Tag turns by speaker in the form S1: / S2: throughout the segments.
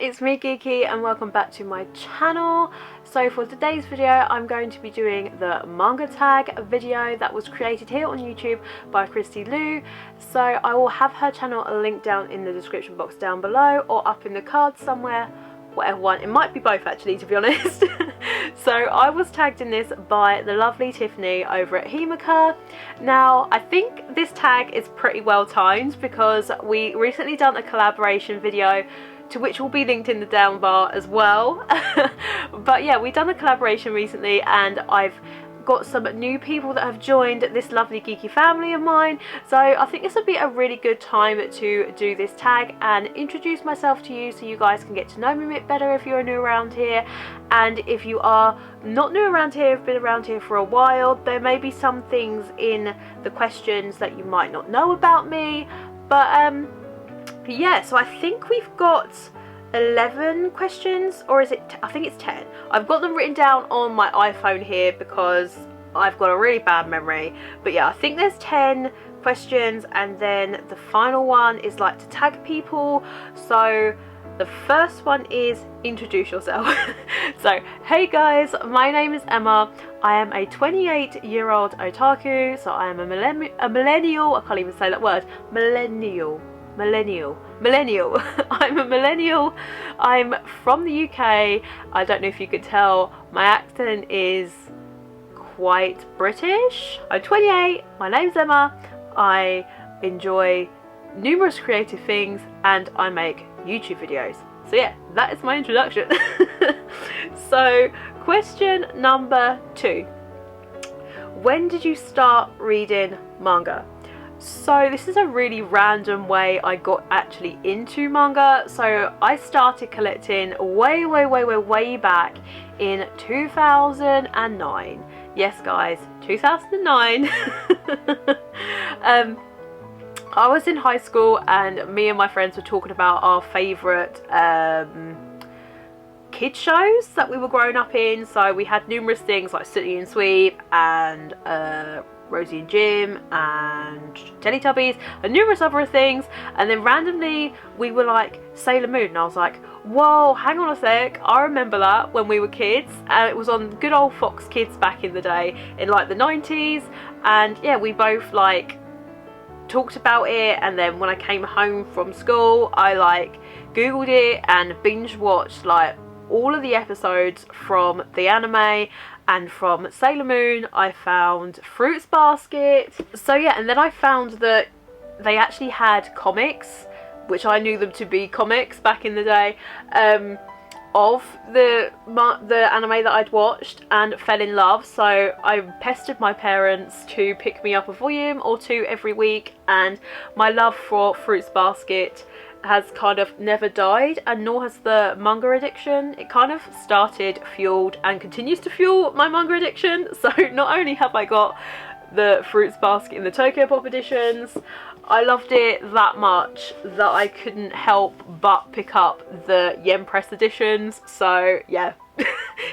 S1: it's me Geeky and welcome back to my channel. So for today's video I'm going to be doing the Manga Tag video that was created here on YouTube by Christy Lou. So I will have her channel linked down in the description box down below or up in the cards somewhere, whatever one. It might be both actually, to be honest. So I was tagged in this by the lovely Tiffany over at Heya. Now I think this tag is pretty well timed because we recently done a collaboration video to which will be linked in the down bar as well. But yeah, we've done a collaboration recently and I've got some new people that have joined this lovely geeky family of mine, so I think this would be a really good time to do this tag and introduce myself to you so you guys can get to know me a bit better if you're new around here. And if you are not new around here, have been around here for a while, there may be some things in the questions that you might not know about me, but yeah, so I think we've got 11 questions, or is it I think it's 10. I've got them written down on my iPhone here because I've got a really bad memory, but yeah, I think there's 10 questions and then the final one is like to tag people. So the first one is introduce yourself. So hey guys, my name is Emma. I am a 28-year-old otaku, so I am a millennial. I can't even say that word. Millennial. I'm a millennial. I'm from the UK. I don't know if you could tell, my accent is quite British. I'm 28, my name's Emma. I enjoy numerous creative things and I make YouTube videos. So yeah, that is my introduction. So question number 2. When did you start reading manga? So this is a really random way I got actually into manga. So I started collecting way back in 2009. Yes guys, 2009. I was in high school and me and my friends were talking about our favourite kid shows that we were growing up in. So we had numerous things like Sooty and Sweep and Rosie and Jim and Teletubbies and numerous other things, and then randomly we were like Sailor Moon and I was like, whoa, hang on a sec, I remember that when we were kids, and it was on good old Fox Kids back in the day in like the 90s. And yeah, we both like talked about it, and then when I came home from school I like googled it and binge watched like all of the episodes from the anime. And from Sailor Moon I found Fruits Basket. So yeah, and then I found that they actually had comics, which I knew them to be comics back in the day, of the anime that I'd watched, and fell in love. So I pestered my parents to pick me up a volume or two every week, and my love for Fruits Basket has kind of never died, and nor has the manga addiction. It kind of started, fueled and continues to fuel my manga addiction. So not only have I got the Fruits Basket in the Tokyo Pop editions, I loved it that much that I couldn't help but pick up the Yen Press editions. So yeah,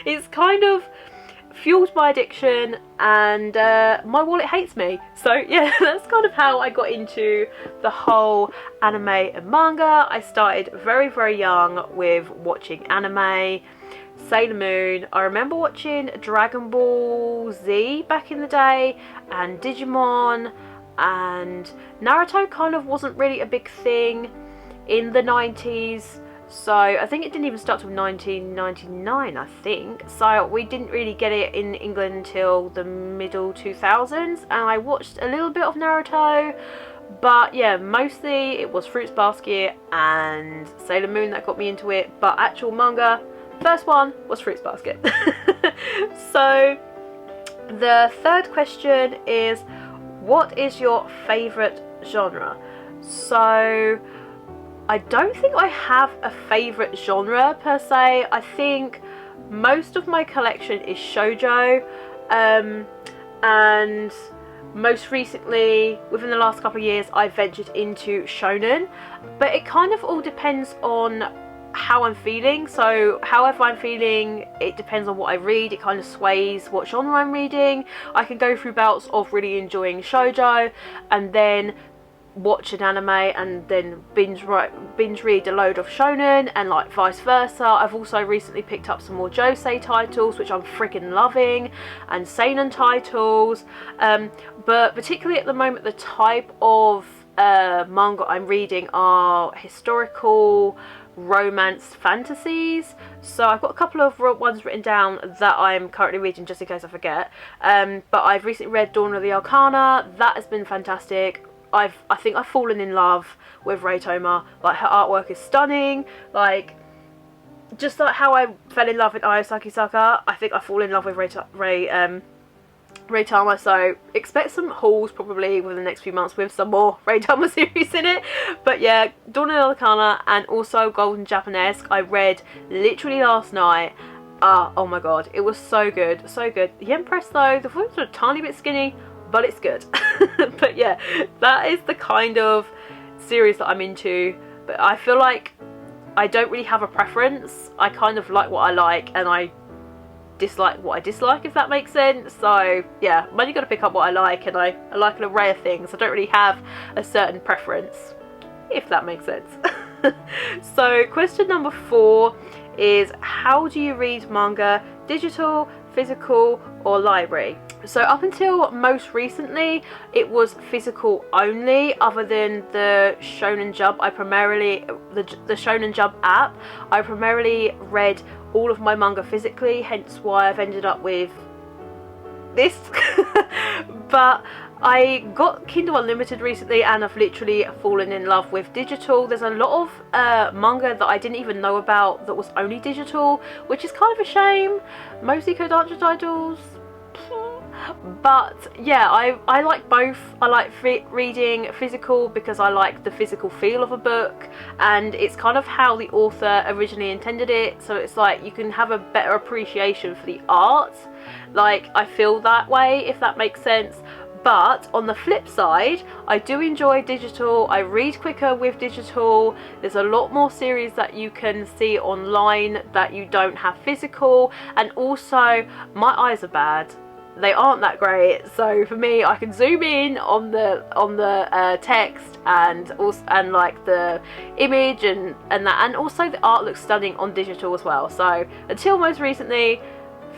S1: it's kind of fueled my addiction, and my wallet hates me. So yeah, that's kind of how I got into the whole anime and manga. I started very young with watching anime, Sailor Moon. I remember watching Dragon Ball Z back in the day, and Digimon, and Naruto kind of wasn't really a big thing in the 90s. So I think it didn't even start till 1999, I think. So we didn't really get it in England until the middle 2000s. And I watched a little bit of Naruto. But yeah, mostly it was Fruits Basket and Sailor Moon that got me into it. But actual manga, first one was Fruits Basket. So the third question is, what is your favourite genre? So I don't think I have a favourite genre per se. I think most of my collection is shoujo, and most recently, within the last couple of years, I've ventured into shonen, but it kind of all depends on how I'm feeling. So however I'm feeling, it depends on what I read. It kind of sways what genre I'm reading. I can go through bouts of really enjoying shoujo and then watch an anime and then binge read a load of shonen, and like vice versa. I've also recently picked up some more josei titles, which I'm freaking loving, and seinen titles, but particularly at the moment the type of manga I'm reading are historical romance fantasies. So I've got a couple of ones written down that I'm currently reading just in case I forget, but I've recently read Dawn of the Arcana. That has been fantastic. I think I've fallen in love with Ray Toma. Like, her artwork is stunning. Like, just like how I fell in love with Ayasaki Saka, I think I fall in love with Ray Tama. So expect some hauls probably within the next few months with some more Ray Tama series in it. But yeah, Dawn of the Arcana and also Golden Japanesque I read literally last night. Oh my god, it was so good, so good. The Empress though, the voices are a tiny bit skinny, but it's good. But yeah, that is the kind of series that I'm into. But I feel like I don't really have a preference. I kind of like what I like and I dislike what I dislike, if that makes sense. So yeah, I'm only got to pick up what I like, and I like an array of things. I don't really have a certain preference, if that makes sense. So question number 4 is, how do you read manga? Digital, physical, or library? So up until most recently it was physical only, other than the Shonen Jump. I primarily, the Shonen Jump app, I primarily read all of my manga physically, hence why I've ended up with this. But I got Kindle Unlimited recently and I've literally fallen in love with digital. There's a lot of manga that I didn't even know about that was only digital, which is kind of a shame. Mostly Kodansha titles. But yeah, I like both. I like reading physical because I like the physical feel of a book, and it's kind of how the author originally intended it, so it's like you can have a better appreciation for the art. Like, I feel that way, if that makes sense. But on the flip side, I do enjoy digital. I read quicker with digital. There's a lot more series that you can see online that you don't have physical, and also my eyes are bad. They aren't that great, so for me, I can zoom in on the text and also, and like the image and that, and also the art looks stunning on digital as well. So until most recently,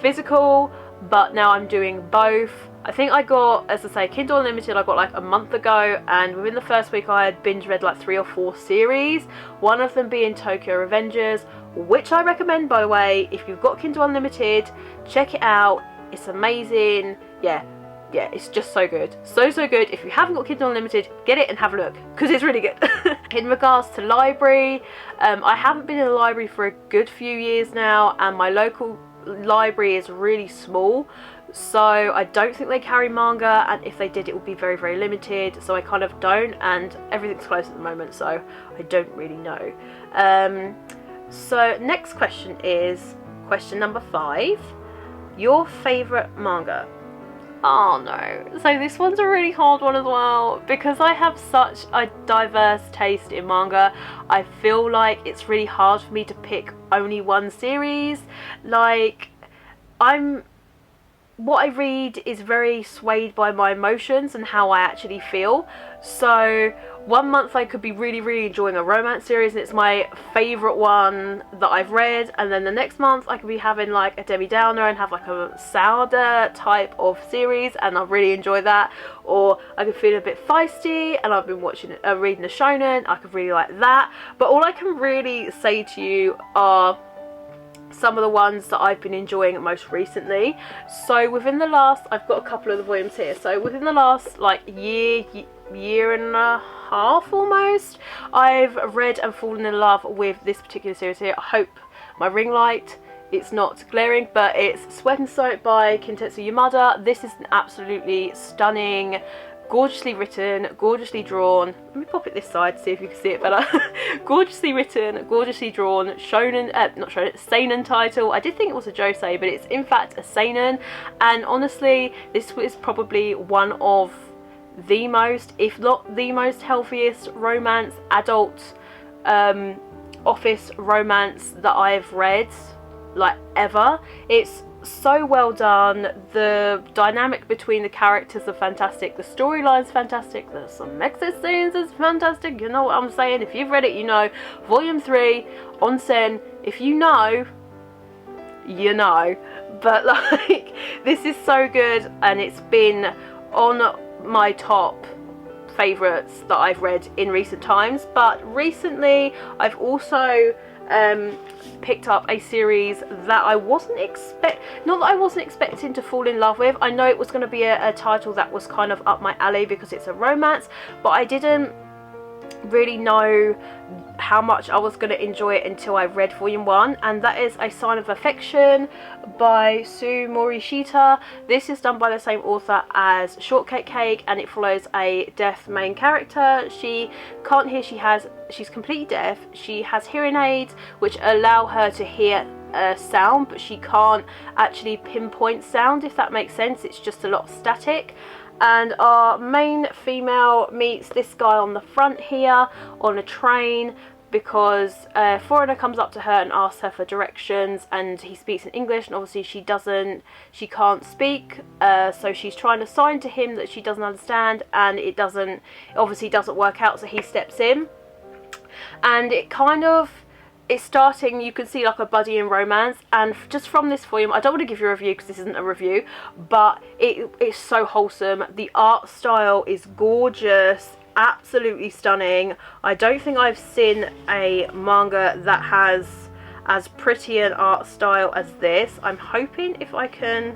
S1: physical, but now I'm doing both. I think I got, as I say, Kindle Unlimited I got like a month ago, and within the first week I had binge read like 3 or 4 series, one of them being Tokyo Revengers, which I recommend, by the way. If you've got Kindle Unlimited, check it out. It's amazing. Yeah, it's just so good. So good. If you haven't got Kindle Unlimited, get it and have a look, because it's really good. In regards to library, I haven't been in a library for a good few years now, and my local library is really small, so I don't think they carry manga, and if they did it would be very, very limited, so I kind of don't, and everything's closed at the moment, so I don't really know. So next question is question number 5. Your favourite manga? Oh no. So this one's a really hard one as well, because I have such a diverse taste in manga. I feel like it's really hard for me to pick only one series. Like, what I read is very swayed by my emotions and how I actually feel. So one month I could be really, really enjoying a romance series and it's my favourite one that I've read, and then the next month I could be having like a Debbie Downer and have like a sounder type of series and I really enjoy that. Or I could feel a bit feisty and I've been reading a shonen, I could really like that. But all I can really say to you are some of the ones that I've been enjoying most recently. So within the last, I've got a couple of the volumes here, so within the last like year and a half almost, I've read and fallen in love with this particular series here. I hope my ring light, it's not glaring, but it's Sweat and Soap by Kintetsu Yamada. This is an absolutely stunning, gorgeously written, gorgeously drawn, let me pop it this side see if you can see it better. Gorgeously written, gorgeously drawn, shonen, not shonen, seinen title. I did think it was a josei, but it's in fact a seinen, and honestly this was probably one of the most, if not the most healthiest romance, adult office romance that I've read like ever. It's so well done. The dynamic between the characters are fantastic. The storyline's fantastic. There's some exit scenes is fantastic. You know what I'm saying? If you've read it, you know. Volume 3, Onsen. If you know, you know. But like, this is so good, and it's been on my top favourites that I've read in recent times. But recently I've also picked up a series that I wasn't expecting to fall in love with. I know it was going to be a title that was kind of up my alley because it's a romance, but I didn't really know how much I was going to enjoy it until I read volume 1, and that is A Sign of Affection by Sue Morishita. This is done by the same author as Shortcake Cake, and it follows a deaf main character. She can't hear, she's completely deaf. She has hearing aids which allow her to hear sound, but she can't actually pinpoint sound, if that makes sense. It's just a lot of static. And our main female meets this guy on the front here on a train because a foreigner comes up to her and asks her for directions, and he speaks in English, and obviously she can't speak, so she's trying to sign to him that she doesn't understand, and it obviously doesn't work out, so he steps in, and it's starting, you can see like a buddy romance, and just from this volume, I don't want to give you a review because this isn't a review, but it's so wholesome. The art style is gorgeous, absolutely stunning. I don't think I've seen a manga that has as pretty an art style as this. I'm hoping if I can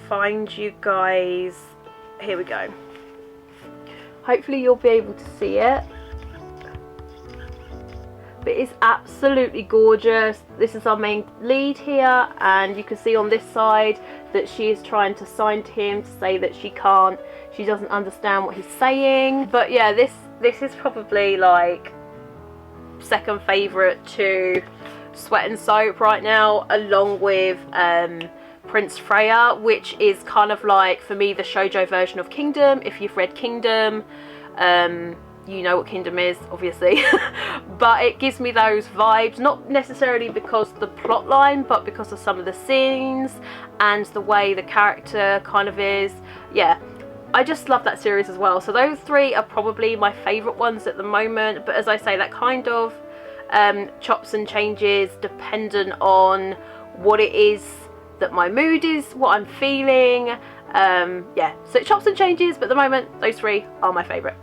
S1: find you guys, here we go. Hopefully you'll be able to see it. It's absolutely gorgeous. This is our main lead here, and you can see on this side that she is trying to sign to him to say that she doesn't understand what he's saying. But yeah, this is probably like second favourite to Sweat and Soap right now, along with Prince Freya, which is kind of like, for me, the shoujo version of Kingdom. If you've read Kingdom, you know what Kingdom is, obviously. But it gives me those vibes, not necessarily because of the plot line, but because of some of the scenes and the way the character kind of is. Yeah, I just love that series as well. So those three are probably my favourite ones at the moment, but as I say, that kind of chops and changes dependent on what it is that my mood is, what I'm feeling. Yeah, so it chops and changes, but at the moment those three are my favourite.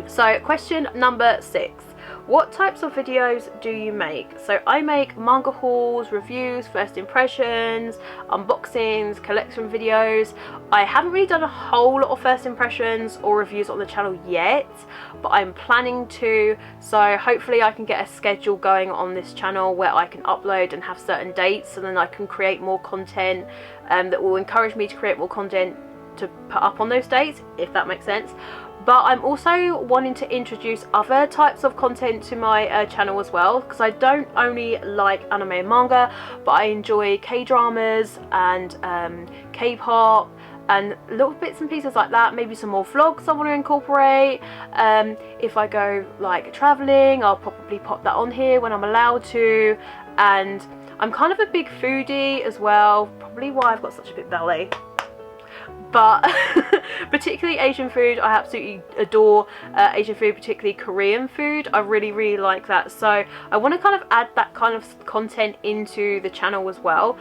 S1: So question number 6, what types of videos do you make? So I make manga hauls, reviews, first impressions, unboxings, collection videos. I haven't really done a whole lot of first impressions or reviews on the channel yet, but I'm planning to, so hopefully I can get a schedule going on this channel where I can upload and have certain dates, and then I can create more content that will encourage me to create more content to put up on those dates, if that makes sense. But I'm also wanting to introduce other types of content to my channel as well, because I don't only like anime and manga, but I enjoy K-dramas and K-pop and little bits and pieces like that. Maybe some more vlogs I want to incorporate. If I go like traveling, I'll probably pop that on here when I'm allowed to. And I'm kind of a big foodie as well, probably why I've got such a big belly. But particularly Asian food, I absolutely adore Asian food, particularly Korean food. I really like that, so I want to kind of add that kind of content into the channel as well.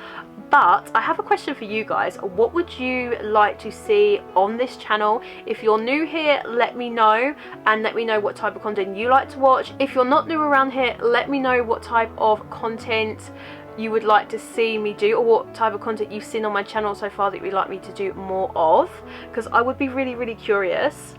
S1: But I have a question for you guys. What would you like to see on this channel? If you're new here, let me know, and let me know what type of content you like to watch. If you're not new around here, let me know what type of content you would like to see me do, or what type of content you've seen on my channel so far that you'd like me to do more of, because I would be really curious.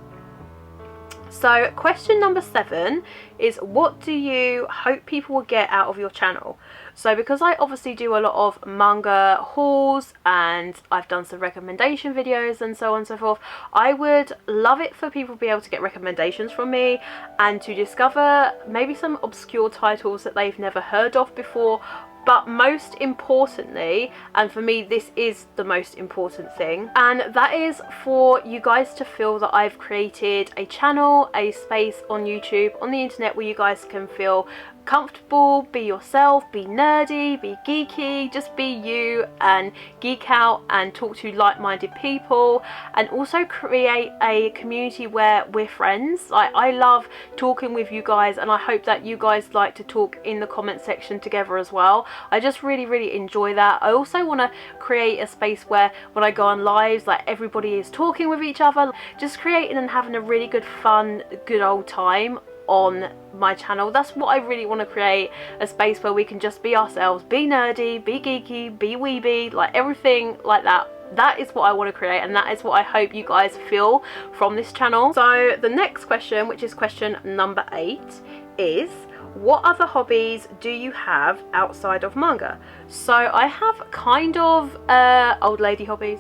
S1: So question number 7 is, what do you hope people will get out of your channel? So because I obviously do a lot of manga hauls and I've done some recommendation videos and so on and so forth, I would love it for people to be able to get recommendations from me and to discover maybe some obscure titles that they've never heard of before. But most importantly, and for me this is the most important thing, and that is for you guys to feel that I've created a channel, a space on YouTube, on the internet, where you guys can feel comfortable, be yourself, be nerdy, be geeky, just be you and geek out and talk to like-minded people, and also create a community where we're friends. Like, I love talking with you guys, and I hope that you guys like to talk in the comment section together as well. I just really enjoy that. I also want to create a space where when I go on lives, like, everybody is talking with each other, just creating and having a really good fun, good old time on my channel. That's what I really want to create, a space where we can just be ourselves, be nerdy, be geeky, be weeby, like everything like that. That is what I want to create, and that is what I hope you guys feel from this channel. So the next question, which is question number 8, is what other hobbies do you have outside of manga? So I have kind of old lady hobbies,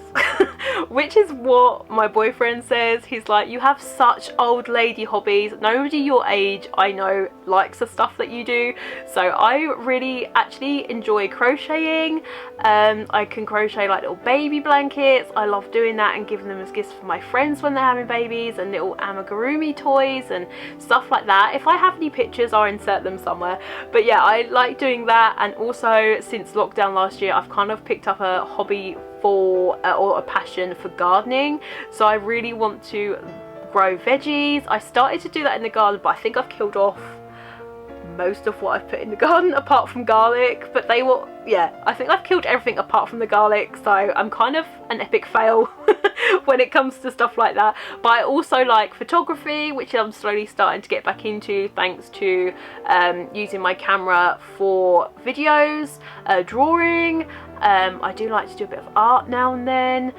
S1: which is what my boyfriend says. He's like, you have such old lady hobbies. Nobody your age I know likes the stuff that you do. So I really actually enjoy crocheting. I can crochet like little baby blankets. I love doing that and giving them as gifts for my friends when they're having babies, and little amigurumi toys and stuff like that. If I have any pictures, I'll insert them somewhere. But yeah, I like doing that. And also, since lockdown last year, I've kind of picked up a hobby for or a passion for gardening. So I really want to grow veggies. I started to do that in the garden, but I think I've killed off most of what I've put in the garden apart from garlic. But they will, yeah, I think I've killed everything apart from the garlic, so I'm kind of an epic fail when it comes to stuff like that. But I also like photography, which I'm slowly starting to get back into thanks to using my camera for videos, drawing. I do like to do a bit of art now and then.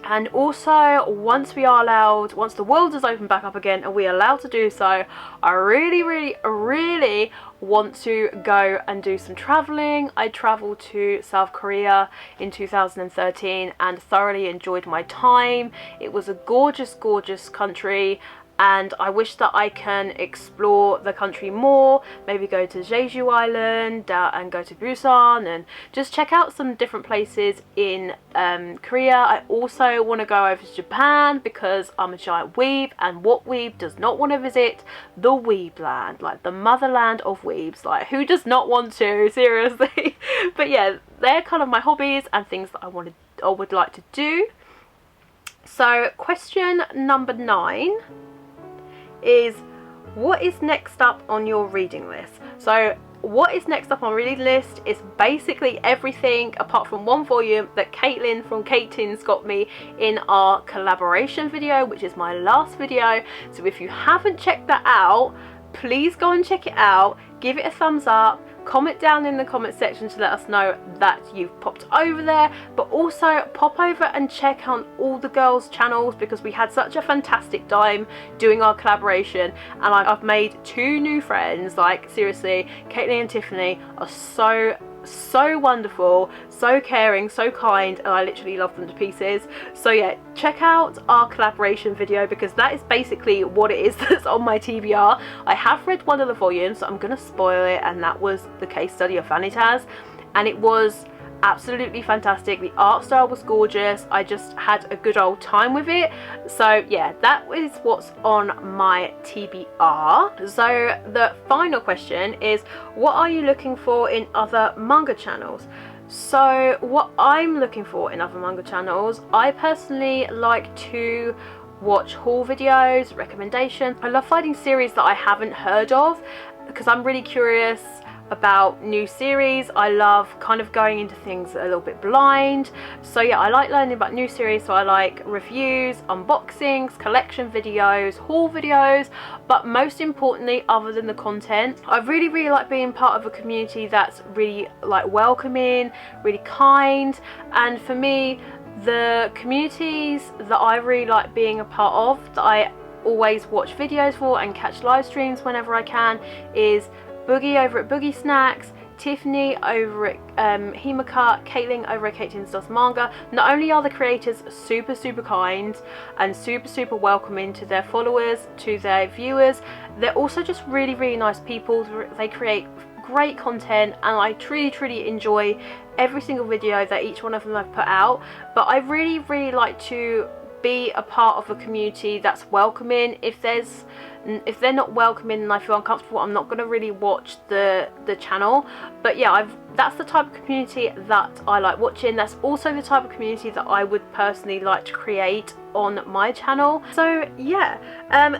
S1: And also, once the world is opened back up again and we are allowed to do so, I really want to go and do some traveling. I travelled to South Korea in 2013 and thoroughly enjoyed my time. It was a gorgeous country, and I wish that I can explore the country more, maybe go to Jeju Island and go to Busan and just check out some different places in Korea. I also want to go over to Japan because I'm a giant weeb, and what weeb does not want to visit the weeb land, like the motherland of weebs? Like, who does not want to, seriously? But yeah, they're kind of my hobbies and things that I would like to do. So question number 9 is, what is next up on your reading list? So what is next up on reading list is basically everything apart from one volume that Caitlin from Kate Tins got me in our collaboration video, which is my last video. So if you haven't checked that out, please go and check it out, give it a thumbs up, comment down in the comment section to let us know that you've popped over there, but also pop over and check out all the girls' channels because we had such a fantastic time doing our collaboration, and I've made 2 new friends. Like, seriously, Caitlin and Tiffany are so wonderful, so caring, so kind, and I literally love them to pieces. So yeah, check out our collaboration video because that is basically what it is that's on my TBR. I have read one of the volumes, so I'm gonna spoil it, and that was the case study of Vanitas, and it was absolutely fantastic. The art style was gorgeous. I just had a good old time with it. So yeah, that is what's on my TBR. So the final question is, what are you looking for in other manga channels? So what I'm looking for in other manga channels, I personally like to watch haul videos, recommendations. I love finding series that I haven't heard of because I'm really curious about new series. I love kind of going into things a little bit blind. So yeah, I like learning about new series. So I like reviews, unboxings, collection videos, haul videos, but most importantly, other than the content, I really like being part of a community that's really like welcoming, really kind. And for me, the communities that I really like being a part of, that I always watch videos for and catch live streams whenever I can, is Boogie over at Boogie Snacks, Tiffany over at Himaka, Caitlin over at Kate Tins Does Manga. Not only are the creators super kind and super welcoming to their followers, to their viewers, they're also just really nice people. They create great content, and I truly enjoy every single video that each one of them have put out. But I really like to be a part of a community that's welcoming. If they're not welcoming and I feel uncomfortable, I'm not going to really watch the channel. But yeah, that's the type of community that I like watching. That's also the type of community that I would personally like to create on my channel. So yeah,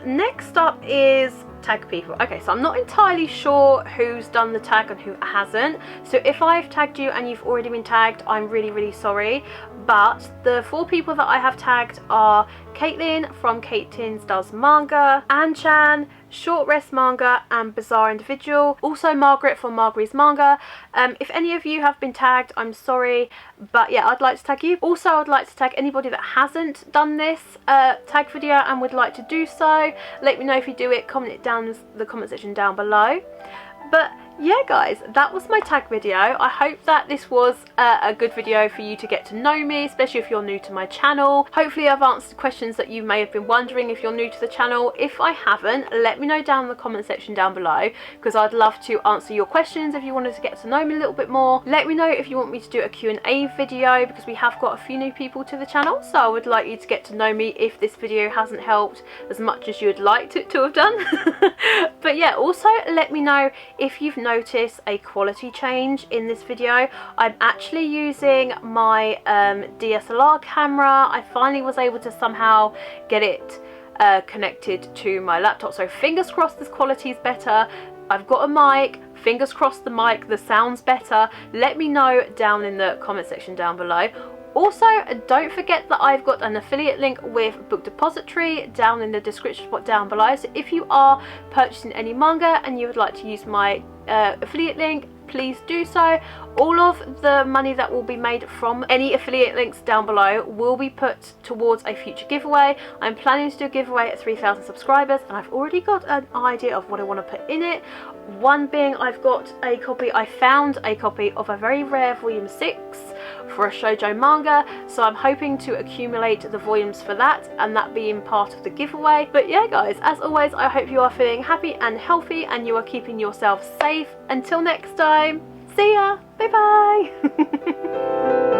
S1: next up is tag people. Okay, so I'm not entirely sure who's done the tag and who hasn't. So if I've tagged you and you've already been tagged, I'm really sorry. But the 4 people that I have tagged are Caitlin from Caitlin's Does Manga, Anchan, Short Rest Manga, and Bizarre Individual. Also Margaret from Margaret's Manga. If any of you have been tagged, I'm sorry, but yeah, I'd like to tag you. Also, I'd like to tag anybody that hasn't done this tag video and would like to do so. Let me know if you do it. Comment it down in the comment section down below. But yeah guys, that was my tag video. I hope that this was a good video for you to get to know me, especially if you're new to my channel. Hopefully I've answered questions that you may have been wondering if you're new to the channel. If I haven't, let me know down in the comment section down below, because I'd love to answer your questions if you wanted to get to know me a little bit more. Let me know if you want me to do a Q&A video, because we have got a few new people to the channel, so I would like you to get to know me if this video hasn't helped as much as you would like it to have done. But yeah, also let me know if you've notice a quality change in this video. I'm actually using my DSLR camera. I finally was able to somehow get it connected to my laptop, so fingers crossed this quality is better. I've got a mic, fingers crossed the sound's better. Let me know down in the comment section down below. Also, don't forget that I've got an affiliate link with Book Depository down in the description box down below. So if you are purchasing any manga and you would like to use my affiliate link, please do so. All of the money that will be made from any affiliate links down below will be put towards a future giveaway. I'm planning to do a giveaway at 3,000 subscribers, and I've already got an idea of what I want to put in it. One being, I found a copy of a very rare volume 6 for a shoujo manga, so I'm hoping to accumulate the volumes for that, and that being part of the giveaway. But yeah guys, as always, I hope you are feeling happy and healthy and you are keeping yourself safe. Until next time, see ya, bye bye.